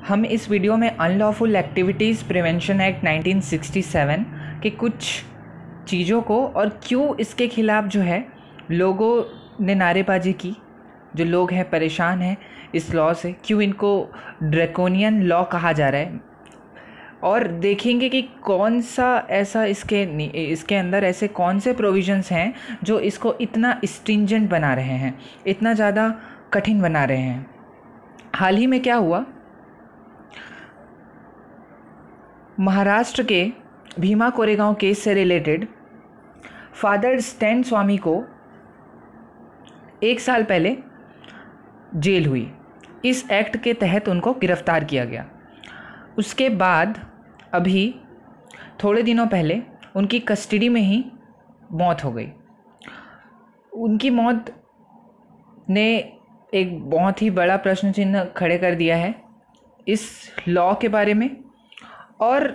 हम इस वीडियो में अनलॉफुल एक्टिविटीज़ प्रिवेंशन एक्ट 1967 के कुछ चीज़ों को और क्यों इसके खिलाफ जो है लोगों ने नारेबाजी की, जो लोग हैं परेशान हैं इस लॉ से, क्यों इनको ड्रैकोनियन लॉ कहा जा रहा है, और देखेंगे कि कौन सा ऐसा इसके अंदर ऐसे कौन से प्रोविजंस हैं जो इसको इतना स्ट्रिंजेंट बना रहे हैं, इतना ज़्यादा कठिन बना रहे हैं। हाल ही में क्या हुआ, महाराष्ट्र के भीमा कोरेगांव केस से रिलेटेड फादर स्टैन स्वामी को 1 साल पहले जेल हुई। इस एक्ट के तहत उनको गिरफ्तार किया गया। उसके बाद अभी थोड़े दिनों पहले उनकी कस्टडी में ही मौत हो गई। उनकी मौत ने एक बहुत ही बड़ा प्रश्न चिन्ह खड़े कर दिया है इस लॉ के बारे में और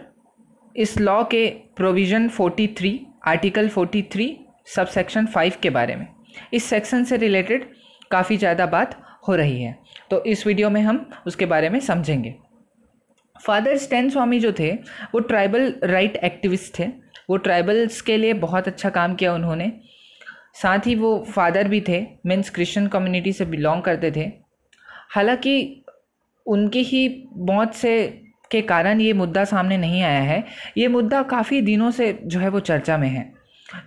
इस लॉ के प्रोविज़न 43 आर्टिकल 43 सबसेक्शन 5 के बारे में। इस सेक्शन से रिलेटेड काफ़ी ज़्यादा बात हो रही है, तो इस वीडियो में हम उसके बारे में समझेंगे। फादर स्टैन स्वामी जो थे वो ट्राइबल राइट एक्टिविस्ट थे। वो ट्राइबल्स के लिए बहुत अच्छा काम किया उन्होंने। साथ ही वो फादर भी थे, मीन्स क्रिश्चियन कम्युनिटी से बिलोंग करते थे। हालांकि उनकी ही मौत से के कारण ये मुद्दा सामने नहीं आया है। ये मुद्दा काफ़ी दिनों से जो है वो चर्चा में है।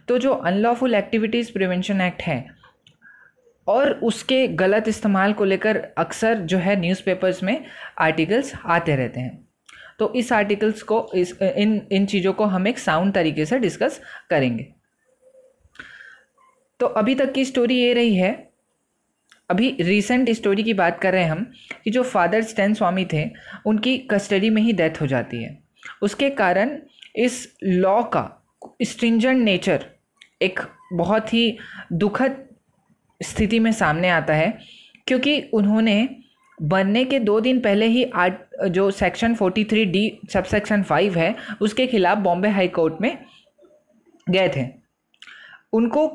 तो जो अनलॉफुल एक्टिविटीज़ प्रिवेंशन एक्ट है और उसके गलत इस्तेमाल को लेकर अक्सर जो है न्यूज़पेपर्स में आर्टिकल्स आते रहते हैं। तो इस आर्टिकल्स को इन चीज़ों को हम एक साउंड तरीके से डिस्कस करेंगे। तो अभी तक की स्टोरी ये रही है, अभी रिसेंट स्टोरी की बात कर रहे हैं हम, कि जो फादर स्टैन स्वामी थे उनकी कस्टडी में ही डेथ हो जाती है। उसके कारण इस लॉ का स्ट्रिंजेंट नेचर एक बहुत ही दुखद स्थिति में सामने आता है, क्योंकि उन्होंने बनने के 2 दिन पहले ही जो सेक्शन 43D सबसेक्शन 5 है उसके खिलाफ बॉम्बे हाई कोर्ट में गए थे। उनको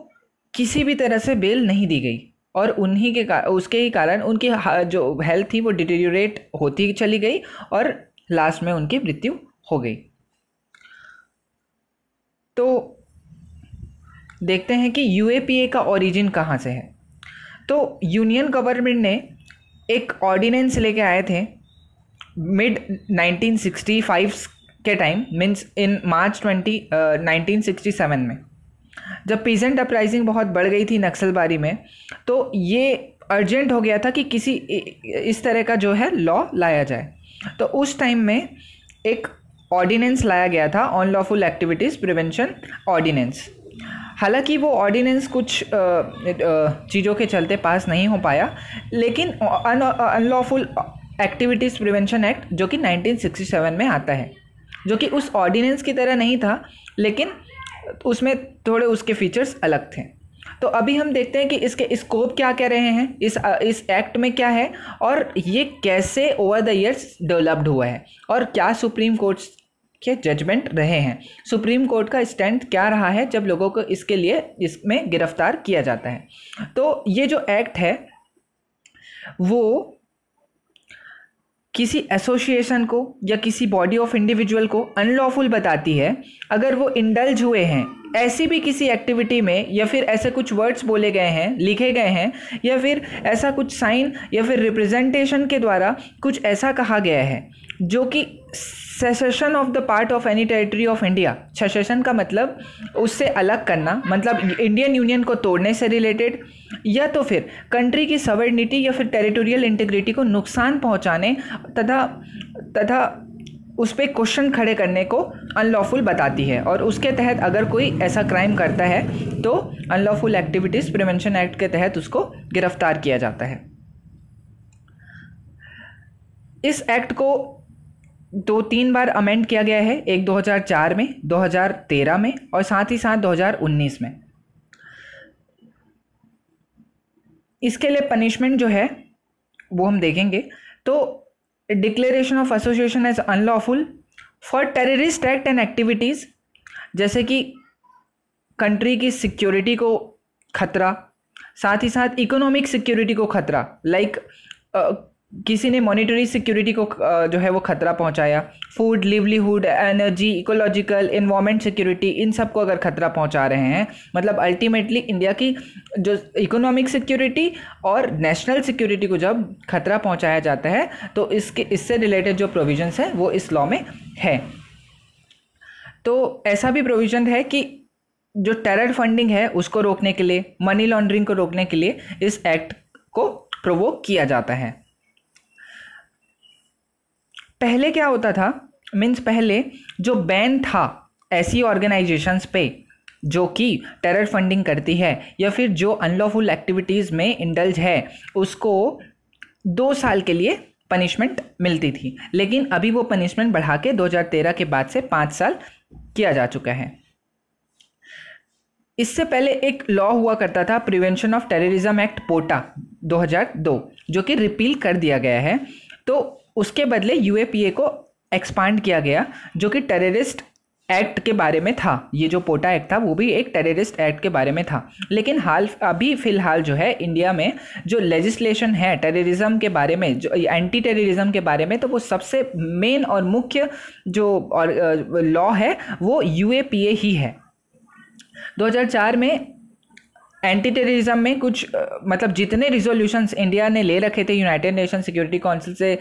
किसी भी तरह से बेल नहीं दी गई और उसके ही कारण उनकी जो हेल्थ थी वो डिटेरियोरेट होती चली गई और लास्ट में उनकी मृत्यु हो गई। तो देखते हैं कि यूएपीए का ओरिजिन कहाँ से है। तो यूनियन गवर्नमेंट ने एक ऑर्डिनेंस लेके आए थे मिड 1965 के टाइम, मीन्स इन मार्च 1967 में, जब पीजेंट अपराइजिंग बहुत बढ़ गई थी नक्सलबारी में। तो ये अर्जेंट हो गया था कि किसी इस तरह का जो है लॉ लाया जाए। तो उस टाइम में एक ऑर्डिनेंस लाया गया था, अनलॉफुल एक्टिविटीज़ प्रिवेंशन ऑर्डिनेंस। हालांकि वो ऑर्डिनेंस कुछ चीज़ों के चलते पास नहीं हो पाया, लेकिन अनलॉफुल एक्टिविटीज़ प्रिवेंशन एक्ट जो कि 1967 में आता है, जो कि उस ऑर्डिनेंस की तरह नहीं था, लेकिन उसमें थोड़े उसके फीचर्स अलग थे। तो अभी हम देखते हैं कि इसके स्कोप क्या कह रहे हैं, इस एक्ट में क्या है और ये कैसे ओवर द ईयर्स डेवलप्ड हुआ है और क्या सुप्रीम कोर्ट के जजमेंट रहे हैं, सुप्रीम कोर्ट का स्टैंड क्या रहा है जब लोगों को इसके लिए इसमें गिरफ्तार किया जाता है। तो ये जो एक्ट है वो किसी एसोसिएशन को या किसी बॉडी ऑफ इंडिविजुअल को अनलॉफुल बताती है अगर वो इंडल्ज हुए हैं ऐसी भी किसी एक्टिविटी में, या फिर ऐसे कुछ वर्ड्स बोले गए हैं, लिखे गए हैं, या फिर ऐसा कुछ साइन या फिर रिप्रेजेंटेशन के द्वारा कुछ ऐसा कहा गया है जो कि cessation of the part of any territory of India. Cessation का मतलब उससे अलग करना, मतलब इंडियन यूनियन को तोड़ने से रिलेटेड, या तो फिर कंट्री की सवर्निटी या फिर टेरिटोरियल इंटीग्रिटी को नुकसान पहुंचाने तथा उस पर क्वेश्चन खड़े करने को अनलॉफुल बताती है। और उसके तहत अगर कोई ऐसा क्राइम करता है तो अनलॉफुल एक्टिविटीज़ प्रिवेंशन एक्ट के तहत उसको गिरफ्तार किया जाता है। इस एक्ट को 2-3 बार अमेंड किया गया है, एक 2004 में, 2013 में और साथ ही साथ 2019 में। इसके लिए पनिशमेंट जो है वो हम देखेंगे। तो declaration of association as unlawful for terrorist act and activities, जैसे कि कंट्री की सिक्योरिटी को खतरा, साथ ही साथ इकोनॉमिक सिक्योरिटी को खतरा, लाइक किसी ने मॉनिटरी सिक्योरिटी को जो है वो खतरा पहुंचाया, food, livelihood, energy, ecological, environment security, इन सब को अगर खतरा पहुंचा रहे हैं, मतलब अल्टीमेटली इंडिया की जो इकोनॉमिक सिक्योरिटी और नेशनल सिक्योरिटी को जब खतरा पहुंचाया जाता है तो इससे रिलेटेड जो प्रोविजंस है वो इस लॉ में है। तो ऐसा भी प्रोविजन है कि जो टेरर फंडिंग है उसको रोकने के लिए, मनी लॉन्ड्रिंग को रोकने के लिए इस एक्ट को प्रोवोक किया जाता है। पहले क्या होता था, मीन्स पहले जो बैन था ऐसी ऑर्गेनाइजेशंस पे जो कि टेरर फंडिंग करती है या फिर जो अनलॉफुल एक्टिविटीज़ में इंडल्ज है, उसको 2 साल के लिए पनिशमेंट मिलती थी, लेकिन अभी वो पनिशमेंट बढ़ा के 2013 के बाद से 5 साल किया जा चुका है। इससे पहले एक लॉ हुआ करता था, प्रिवेंशन ऑफ टेररिज्म एक्ट पोटा 2002, जो कि रिपील कर दिया गया है। तो उसके बदले यूएपीए को एक्सपांड किया गया, जो कि टेररिस्ट एक्ट के बारे में था। ये जो पोटा एक्ट था वो भी एक टेररिस्ट एक्ट के बारे में था। लेकिन अभी फ़िलहाल जो है इंडिया में जो लेजिस्लेशन है टेररिज्म के बारे में, जो एंटी टेररिज्म के बारे में, तो वो सबसे मेन और मुख्य जो लॉ है वो यूएपीए ही है। 2004 में एंटी टेररिज्म में कुछ मतलब जितने रिजोल्यूशंस इंडिया ने ले रखे थे यूनाइटेड नेशन सिक्योरिटी काउंसिल से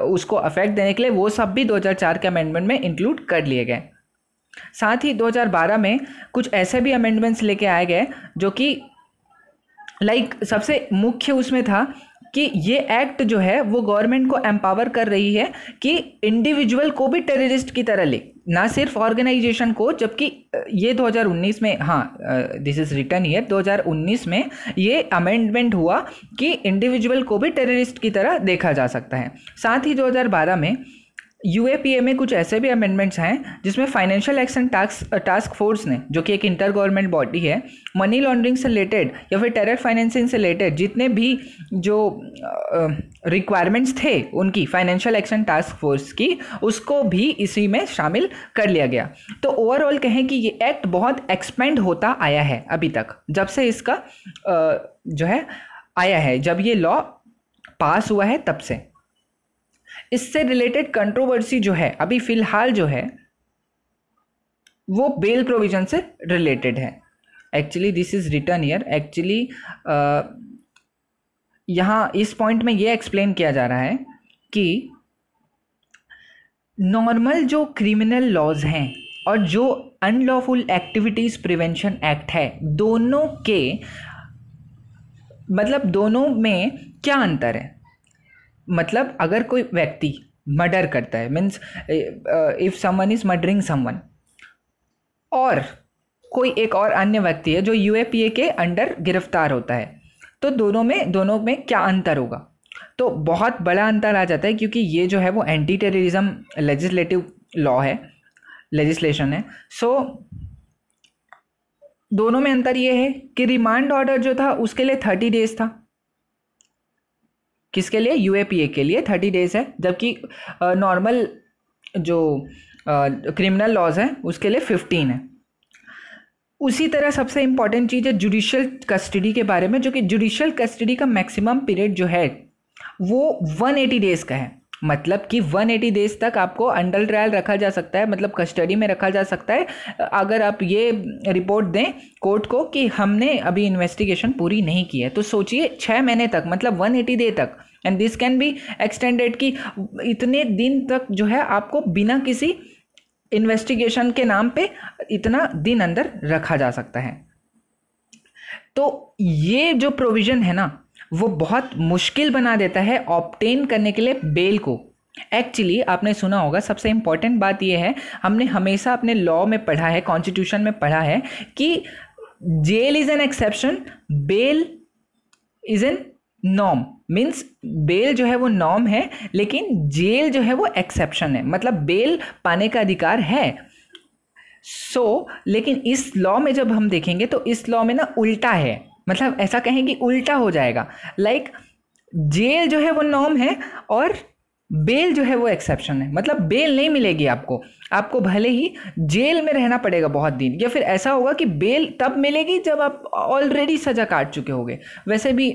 उसको अफेक्ट देने के लिए, वो सब भी 2004 के अमेंडमेंट में इंक्लूड कर लिए गए। साथ ही 2012 में कुछ ऐसे भी अमेंडमेंट्स लेके आए गए जो कि सबसे मुख्य उसमें था कि ये एक्ट जो है वो गवर्नमेंट को एम्पावर कर रही है कि इंडिविजुअल को भी टेररिस्ट की तरह ले, ना सिर्फ ऑर्गेनाइजेशन को। जबकि ये 2019 में, हाँ दिस इज रिटन हियर, 2019 में ये अमेंडमेंट हुआ कि इंडिविजुअल को भी टेररिस्ट की तरह देखा जा सकता है। साथ ही 2012 में यूएपीए में कुछ ऐसे भी अमेंडमेंट्स हैं जिसमें फाइनेंशियल एक्शन टास्क फोर्स ने, जो कि एक इंटर गवर्नमेंट बॉडी है, मनी लॉन्ड्रिंग से रिलेटेड या फिर टेरर फाइनेंसिंग से रिलेटेड जितने भी जो रिक्वायरमेंट्स थे उनकी फाइनेंशियल एक्शन टास्क फोर्स की, उसको भी इसी में शामिल कर लिया गया। तो ओवरऑल कहें कि ये एक्ट बहुत एक्सपेंड होता आया है अभी तक, जब से इसका जो है आया है, जब ये लॉ पास हुआ है तब से। इससे रिलेटेड कंट्रोवर्सी जो है अभी फिलहाल जो है वो बेल प्रोविजन से रिलेटेड है। Actually this is written here, actually यहाँ इस पॉइंट में ये एक्सप्लेन किया जा रहा है कि नॉर्मल जो क्रिमिनल लॉज हैं और जो अनलॉफुल एक्टिविटीज प्रिवेंशन एक्ट है, दोनों के मतलब दोनों में क्या अंतर है। मतलब अगर कोई व्यक्ति मर्डर करता है, means if someone is murdering someone, और कोई एक और अन्य व्यक्ति है जो यूएपीए के अंडर गिरफ्तार होता है, तो दोनों में क्या अंतर होगा। तो बहुत बड़ा अंतर आ जाता है, क्योंकि ये जो है वो एंटी टेररिज्म लेजिस्लेटिव लॉ है, लेजिस्लेशन है। सो दोनों में अंतर ये है कि रिमांड ऑर्डर जो था उसके लिए 30 डेज था। किसके लिए? यूएपीए के लिए 30 डेज है, जबकि नॉर्मल जो क्रिमिनल लॉज हैं उसके लिए 15 है। उसी तरह सबसे इंपॉर्टेंट चीज़ है जुडिशियल कस्टडी के बारे में, जो कि जुडिशियल कस्टडी का मैक्सिमम पीरियड जो है वो 180 डेज का है। मतलब कि 180 डेज तक आपको अंडर ट्रायल रखा जा सकता है, मतलब कस्टडी में रखा जा सकता है, अगर आप ये रिपोर्ट दें कोर्ट को कि हमने अभी इन्वेस्टिगेशन पूरी नहीं की है। तो सोचिए 6 महीने तक, मतलब 180 डे तक, and this can be extended कि इतने दिन तक जो है आपको बिना किसी इन्वेस्टिगेशन के नाम पे इतना दिन अंदर रखा जा सकता है। तो ये जो प्रोविज़न है ना वो बहुत मुश्किल बना देता है ऑब्टेन करने के लिए बेल को। एक्चुअली आपने सुना होगा, सबसे इंपॉर्टेंट बात यह है, हमने हमेशा अपने लॉ में पढ़ा है, कॉन्स्टिट्यूशन में पढ़ा है कि jail is an exception, bail is an norm. Means bail जो है वो नॉर्म है, लेकिन जेल जो है वो एक्सेप्शन है। मतलब बेल पाने का अधिकार है। लेकिन इस लॉ में जब हम देखेंगे तो इस लॉ में ना उल्टा है, मतलब ऐसा कहें कि उल्टा हो जाएगा। लाइक जेल जो है वो नॉर्म है और बेल जो है वो एक्सेप्शन है। मतलब बेल नहीं मिलेगी आपको भले ही जेल में रहना पड़ेगा बहुत दिन, या फिर ऐसा होगा कि बेल तब मिलेगी जब आप ऑलरेडी सज़ा काट चुके होगे। वैसे भी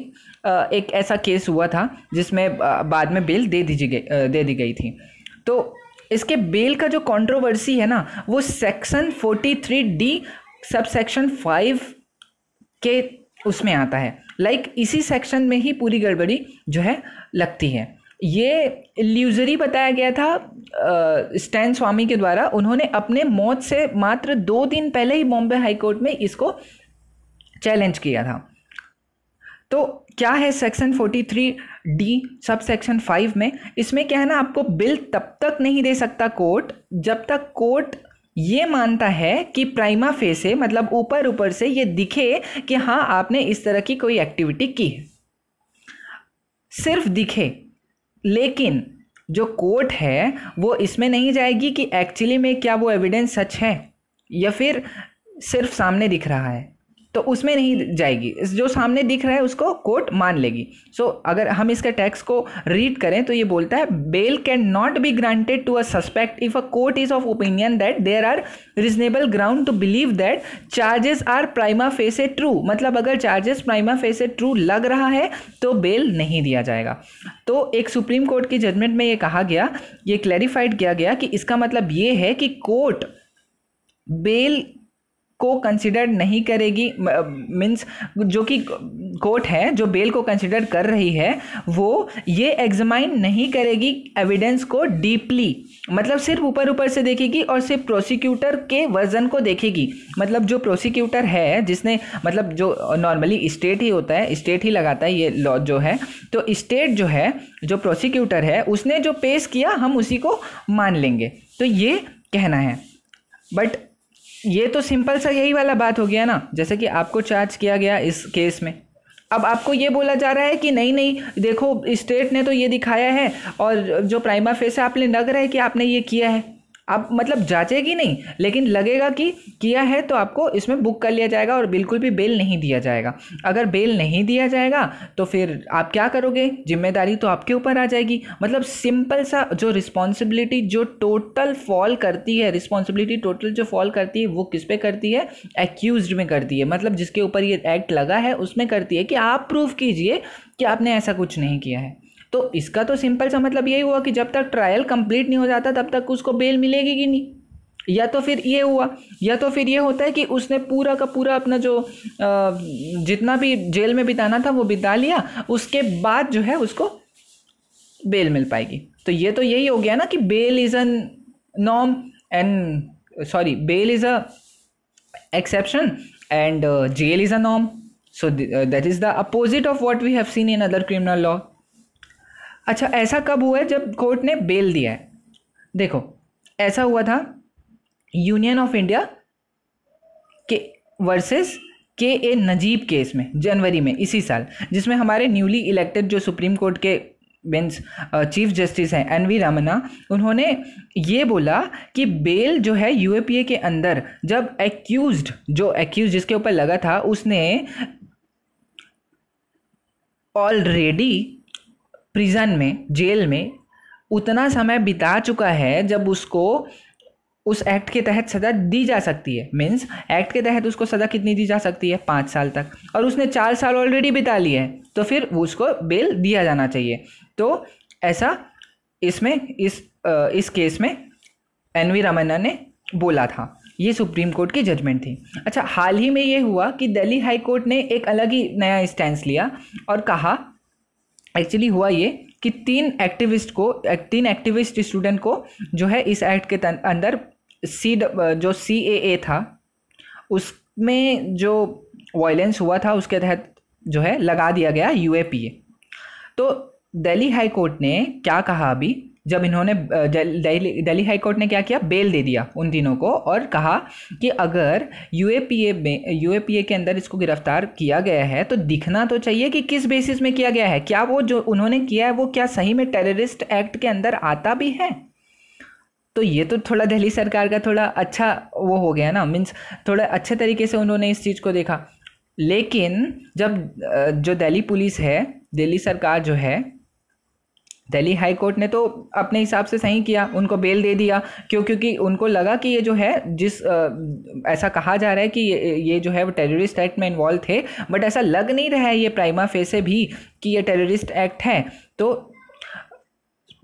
एक ऐसा केस हुआ था जिसमें बाद में बेल दे दी गई थी। तो इसके बेल का जो कंट्रोवर्सी है ना, वो सेक्शन 43D सब सेक्शन 5 के उसमें आता है। लाइक इसी सेक्शन में ही पूरी गड़बड़ी जो है लगती है। ये इल्यूजरी बताया गया था स्टैन स्वामी के द्वारा। उन्होंने अपने मौत से मात्र 2 दिन पहले ही बॉम्बे हाई कोर्ट में इसको चैलेंज किया था। तो क्या है सेक्शन 43D सब सेक्शन 5 में? इसमें क्या है ना, आपको बिल तब तक नहीं दे सकता कोर्ट जब तक कोर्ट ये मानता है कि प्राइमा फेसे, मतलब ऊपर ऊपर से ये दिखे कि हाँ आपने इस तरह की कोई एक्टिविटी की है, सिर्फ दिखे। लेकिन जो कोर्ट है वो इसमें नहीं जाएगी कि एक्चुअली में क्या वो एविडेंस सच है या फिर सिर्फ सामने दिख रहा है, तो उसमें नहीं जाएगी। जो सामने दिख रहा है उसको कोर्ट मान लेगी। सो अगर हम इसके टेक्स्ट को रीड करें तो ये बोलता है, bail can not be granted to a suspect if a court is of opinion that there are reasonable ground to believe that charges are prima facie true. मतलब अगर चार्जेस प्राइमा फेसे ट्रू लग रहा है तो bell नहीं दिया जाएगा। तो एक सुप्रीम कोर्ट की जजमेंट में ये कहा गया, ये क्लैरिफाइड किया गया कि इसका मतलब ये है कि कोर्ट बेल को कंसिडर नहीं करेगी। मीन्स जो कि कोर्ट है जो बेल को कंसिडर कर रही है वो ये एग्जामाइन नहीं करेगी एविडेंस को डीपली, मतलब सिर्फ ऊपर ऊपर से देखेगी और सिर्फ प्रोसिक्यूटर के वर्जन को देखेगी। मतलब जो प्रोसिक्यूटर है जिसने, मतलब जो नॉर्मली स्टेट ही होता है, स्टेट ही लगाता है ये लॉ जो है, तो स्टेट जो है, जो प्रोसिक्यूटर है उसने जो पेश किया हम उसी को मान लेंगे। तो ये कहना है। बट ये तो सिंपल सा यही वाला बात हो गया ना, जैसे कि आपको चार्ज किया गया इस केस में। अब आपको ये बोला जा रहा है कि नहीं नहीं देखो स्टेट ने तो ये दिखाया है और जो प्राइमा फेसे आपने लग रहा है कि आपने ये किया है। आप मतलब जांचेगी नहीं, लेकिन लगेगा कि किया है तो आपको इसमें बुक कर लिया जाएगा और बिल्कुल भी बेल नहीं दिया जाएगा। अगर बेल नहीं दिया जाएगा तो फिर आप क्या करोगे? जिम्मेदारी तो आपके ऊपर आ जाएगी। मतलब सिंपल सा जो रिस्पॉन्सिबिलिटी जो टोटल फॉल करती है, रिस्पॉन्सिबिलिटी टोटल जो फॉल करती है वो किस पे करती है? एक्यूज्ड में करती है। मतलब जिसके ऊपर ये एक्ट लगा है उसमें करती है कि आप प्रूव कीजिए कि आपने ऐसा कुछ नहीं किया है। तो इसका तो सिंपल सा मतलब यही हुआ कि जब तक ट्रायल कंप्लीट नहीं हो जाता तब तक उसको बेल मिलेगी कि नहीं। या तो फिर ये हुआ, या तो फिर ये होता है कि उसने पूरा का पूरा अपना जो जितना भी जेल में बिताना था वो बिता लिया, उसके बाद जो है उसको बेल मिल पाएगी। तो ये तो यही हो गया ना कि bail is a norm and bail is a exception and jail is a norm. So that is the opposite of what we have seen in other criminal law. अच्छा, ऐसा कब हुआ है? जब कोर्ट ने बेल दिया है। देखो ऐसा हुआ था यूनियन ऑफ इंडिया के वर्सेस के नजीब केस में, जनवरी में इसी साल, जिसमें हमारे न्यूली इलेक्टेड जो सुप्रीम कोर्ट के मीन्स चीफ जस्टिस हैं एन वी रमन्ना, उन्होंने ये बोला कि बेल जो है यूएपीए के अंदर जब एक्यूज्ड जिसके ऊपर लगा था उसने ऑलरेडी प्रिजन में, जेल में उतना समय बिता चुका है जब उसको उस एक्ट के तहत सज़ा दी जा सकती है। मीन्स एक्ट के तहत उसको सज़ा कितनी दी जा सकती है? 5 साल तक, और उसने 4 साल ऑलरेडी बिता लिए हैं, तो फिर उसको बेल दिया जाना चाहिए। तो ऐसा इसमें इस केस में एन वी रमन्ना ने बोला था। ये सुप्रीम कोर्ट की जजमेंट थी। अच्छा, हाल ही में ये हुआ कि दिल्ली हाई कोर्ट ने एक अलग ही नया स्टैंस लिया और कहा, एक्चुअली हुआ ये कि 3 एक्टिविस्ट स्टूडेंट को जो है इस एक्ट के अंदर जो CAA था उसमें जो वायलेंस हुआ था उसके तहत जो है लगा दिया गया UAPA। तो दिल्ली हाई कोर्ट ने क्या कहा अभी, जब इन्होंने दिल्ली हाई कोर्ट ने क्या किया? बेल दे दिया उन तीनों को और कहा कि अगर UAPA के अंदर इसको गिरफ्तार किया गया है तो दिखना तो चाहिए कि किस बेसिस में किया गया है। क्या वो जो उन्होंने किया है वो क्या सही में टेररिस्ट एक्ट के अंदर आता भी है? तो ये तो थोड़ा दिल्ली सरकार का थोड़ा अच्छा वो हो गया ना, मीन्स थोड़ा अच्छे तरीके से उन्होंने इस चीज़ को देखा। लेकिन जब जो दिल्ली पुलिस है, दिल्ली सरकार जो है, दिल्ली हाई कोर्ट ने तो अपने हिसाब से सही किया, उनको बेल दे दिया। क्योंकि उनको लगा कि ये जो है ऐसा कहा जा रहा है कि ये जो है वो टेररिस्ट एक्ट में इन्वॉल्व थे, बट ऐसा लग नहीं रहा है ये प्राइमा फेसे भी कि ये टेररिस्ट एक्ट है। तो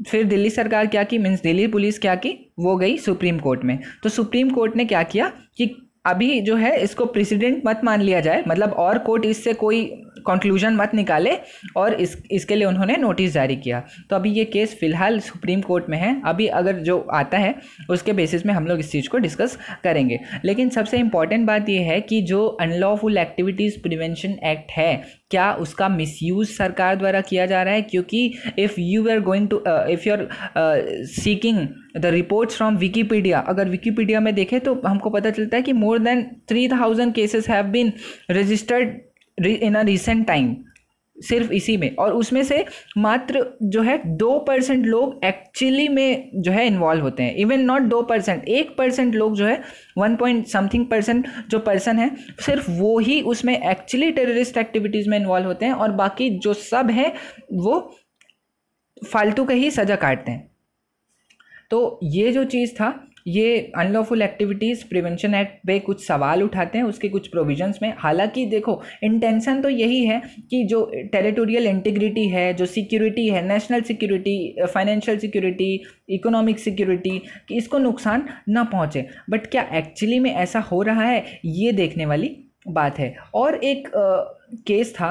फिर दिल्ली सरकार क्या की, मीन्स दिल्ली पुलिस क्या की, वो गई सुप्रीम कोर्ट में। तो सुप्रीम कोर्ट ने क्या किया कि अभी जो है इसको प्रेसिडेंट मत मान लिया जाए, मतलब और कोर्ट इससे कोई कंक्लूजन मत निकाले, और इसके लिए उन्होंने नोटिस जारी किया। तो अभी ये केस फ़िलहाल सुप्रीम कोर्ट में है। अभी अगर जो आता है उसके बेसिस में हम लोग इस चीज़ को डिस्कस करेंगे। लेकिन सबसे इम्पॉर्टेंट बात ये है कि जो अनलॉफुल एक्टिविटीज़ प्रिवेंशन एक्ट है, क्या उसका मिसयूज़ सरकार द्वारा किया जा रहा है? क्योंकि if you are seeking the reports from Wikipedia, अगर विकीपीडिया में देखें तो हमको पता चलता है कि more than 3000 cases have been registered in a recent time, सिर्फ इसी में। और उसमें से मात्र जो है 2% लोग एक्चुअली में जो है इन्वॉल्व होते हैं। इवन नॉट 2%, 1% लोग जो है 1 पॉइंट समथिंग परसेंट जो पर्सन है, सिर्फ वो ही उसमें एक्चुअली टेररिस्ट एक्टिविटीज़ में इन्वॉल्व होते हैं, और बाकी जो सब है वो फालतू का ही सज़ा काटते हैं। तो ये जो चीज़ था, ये अनलॉफुल एक्टिविटीज़ प्रिवेंशन एक्ट पे कुछ सवाल उठाते हैं उसके कुछ प्रोविजंस में। हालांकि देखो, इंटेंशन तो यही है कि जो टेरिटोरियल इंटीग्रिटी है, जो सिक्योरिटी है, national security, financial security, economic security, कि इसको नुकसान ना पहुंचे। बट क्या एक्चुअली में ऐसा हो रहा है, ये देखने वाली बात है। और एक केस था,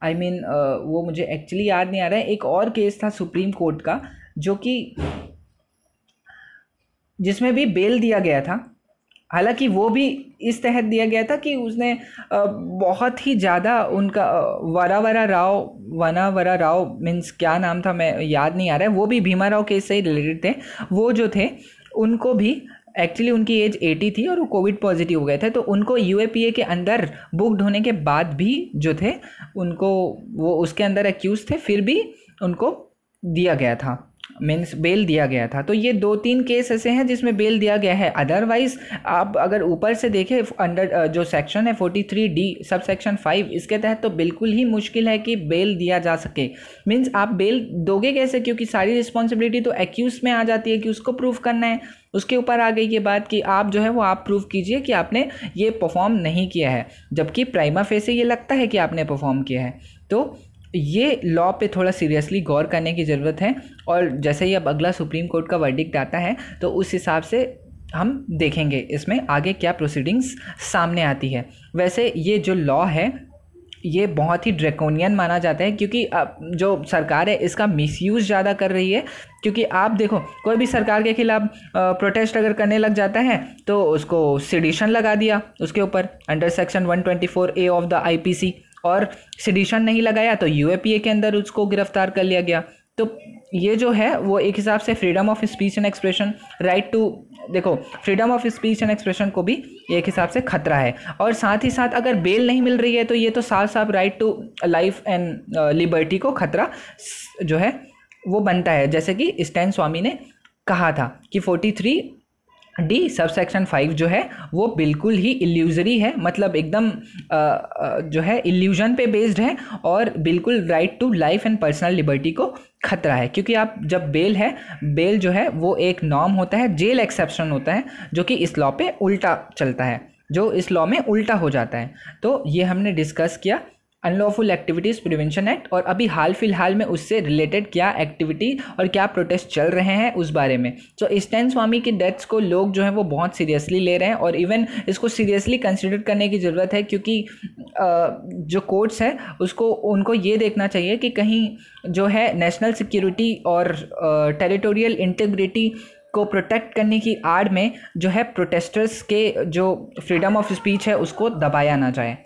वो मुझे एक्चुअली याद नहीं आ रहा है, एक और केस था सुप्रीम कोर्ट का, जो कि जिसमें भी बेल दिया गया था। हालांकि वो भी इस तहत दिया गया था कि उसने बहुत ही ज़्यादा उनका वनावरा राव मीन्स क्या नाम था, मैं याद नहीं आ रहा है, वो भी भीमा राव केस से ही रिलेटेड थे। वो जो थे उनको भी एक्चुअली उनकी एज 80 थी और वो कोविड पॉजिटिव हो गए थे। तो उनको यूएपीए के अंदर बुक्ड होने के बाद भी जो थे उनको, वो उसके अंदर एक्यूज थे, फिर भी उनको दिया गया था, मीन्स बेल दिया गया था। तो ये 2-3 केस ऐसे हैं जिसमें बेल दिया गया है। अदरवाइज आप अगर ऊपर से देखें, अंडर जो सेक्शन है 43D सब सेक्शन 5, इसके तहत तो बिल्कुल ही मुश्किल है कि बेल दिया जा सके। मीन्स आप बेल दोगे कैसे, क्योंकि सारी रिस्पॉन्सिबिलिटी तो एक्यूज में आ जाती है कि उसको प्रूफ करना है। उसके ऊपर आ गई ये बात कि आप जो है वो आप प्रूफ कीजिए कि आपने ये परफॉर्म नहीं किया है, जबकि प्राइमा फेसे ये लगता है कि आपने परफॉर्म किया है। तो ये लॉ पे थोड़ा सीरियसली गौर करने की ज़रूरत है। और जैसे ही अब अगला सुप्रीम कोर्ट का वर्डिक्ट आता है तो उस हिसाब से हम देखेंगे इसमें आगे क्या प्रोसीडिंग्स सामने आती है। वैसे ये जो लॉ है ये बहुत ही ड्रैकोनियन माना जाता है, क्योंकि जो सरकार है इसका मिसयूज़ ज़्यादा कर रही है। क्योंकि आप देखो, कोई भी सरकार के खिलाफ प्रोटेस्ट अगर करने लग जाता है तो उसको सिडिशन लगा दिया उसके ऊपर under section 124A of the IPC, और सिडिशन नहीं लगाया तो यूएपीए के अंदर उसको गिरफ्तार कर लिया गया। तो ये जो है वो एक हिसाब से freedom of speech and expression, right to, देखो freedom of speech and expression को भी एक हिसाब से खतरा है। और साथ ही साथ अगर बेल नहीं मिल रही है तो ये तो साफ साफ right to life and liberty को खतरा जो है वो बनता है। जैसे कि स्टैन स्वामी ने कहा था कि 43D सब सेक्शन 5 जो है वो बिल्कुल ही इल्यूजरी है, मतलब एकदम जो है इल्यूजन पे बेस्ड है, और बिल्कुल right to life and personal liberty को खतरा है। क्योंकि आप जब बेल जो है वो एक नॉर्म होता है, जेल एक्सेप्शन होता है, जो कि इस लॉ पे उल्टा चलता है, जो इस लॉ में उल्टा हो जाता है। तो ये हमने डिस्कस किया अनलॉफुल एक्टिविटीज़ प्रिवेंशन एक्ट, और अभी हाल फिलहाल में उससे रिलेटेड क्या एक्टिविटी और क्या प्रोटेस्ट चल रहे हैं उस बारे में। तो स्टैन स्वामी की डेथ्स को लोग जो है वो बहुत सीरियसली ले रहे हैं, और इवन इसको सीरियसली कंसिडर करने की ज़रूरत है। क्योंकि जो कोर्ट्स है उनको ये देखना चाहिए कि कहीं जो है नेशनल सिक्योरिटी और टेरिटोरियल इंटीग्रिटी को प्रोटेक्ट करने की आड़ में जो है प्रोटेस्टर्स के जो फ्रीडम ऑफ स्पीच है उसको दबाया ना जाए।